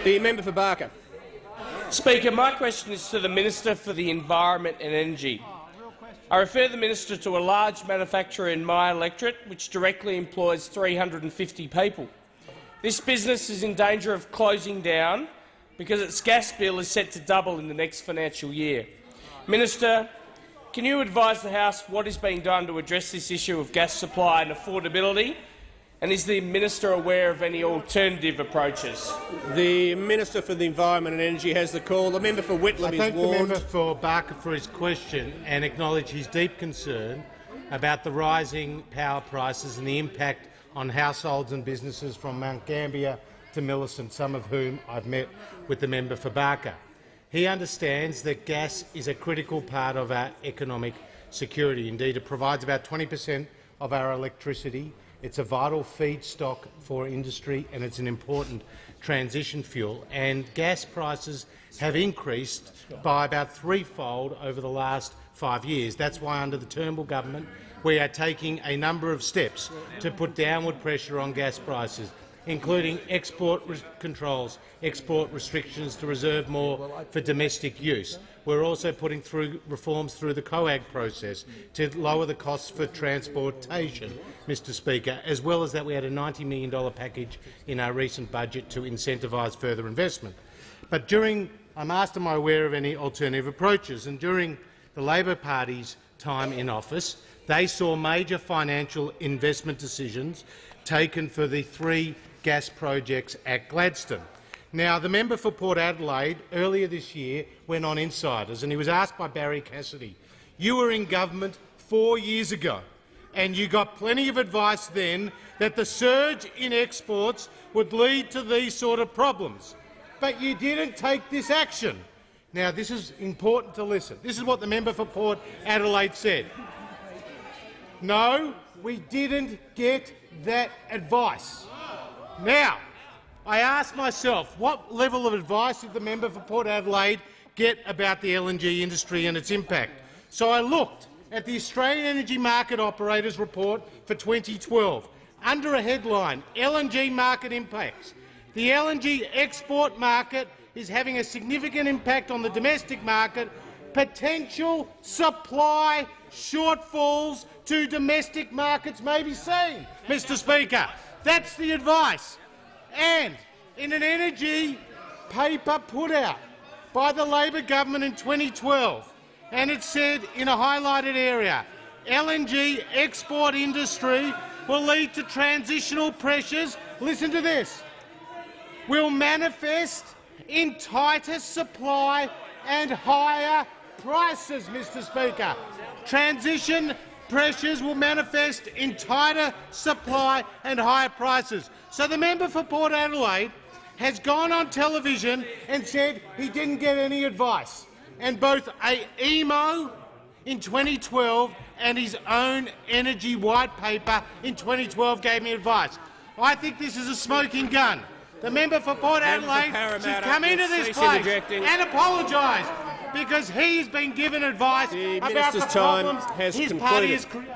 The member for Barker. Speaker, my question is to the Minister for the Environment and Energy. I refer the Minister to a large manufacturer in my electorate which directly employs 350 people. This business is in danger of closing down because its gas bill is set to double in the next financial year. Minister, can you advise the House what is being done to address this issue of gas supply and affordability? And is the Minister aware of any alternative approaches? The Minister for the Environment and Energy has the call. The member for Whitlam is warned. I thank the member for Barker for his question and acknowledge his deep concern about the rising power prices and the impact on households and businesses from Mount Gambier to Millicent, some of whom I've met with the member for Barker. He understands that gas is a critical part of our economic security. Indeed, it provides about 20% of our electricity. It's a vital feedstock for industry and it's an important transition fuel. And gas prices have increased by about threefold over the last 5 years. That's why, under the Turnbull government, we are taking a number of steps to put downward pressure on gas prices, including export controls, export restrictions to reserve more for domestic use. We're also putting through reforms through the COAG process to lower the costs for transportation, Mr Speaker, as well as that we had a $90 million package in our recent budget to incentivise further investment. But I'm asked, am I aware of any alternative approaches? And during the Labor Party's time in office, they saw major financial investment decisions taken for the 3 gas projects at Gladstone. Now, the member for Port Adelaide earlier this year went on Insiders and he was asked by Barry Cassidy, "You were in government 4 years ago and you got plenty of advice then that the surge in exports would lead to these sort of problems, but you didn't take this action." Now, this is important to listen. This is what the member for Port Adelaide said. "No, we didn't get that advice." Now, I ask myself, what level of advice did the member for Port Adelaide get about the LNG industry and its impact? So I looked at the Australian Energy Market Operators Report for 2012 under a headline, LNG Market Impacts. The LNG export market is having a significant impact on the domestic market. Potential supply shortfalls to domestic markets may be seen, Mr Speaker. That's the advice. And in an energy paper put out by the Labor government in 2012, and it said in a highlighted area, LNG export industry will lead to transitional pressures, listen to this, will manifest in tighter supply and higher prices, Mr Speaker. Transition pressures will manifest in tighter supply and higher prices. So the member for Port Adelaide has gone on television and said he didn't get any advice. And both EMO in 2012 and his own energy white paper in 2012 gave me advice. I think this is a smoking gun. The member for Port Adelaide should come into this place and apologise, because he's been given advice about the problems his party has created.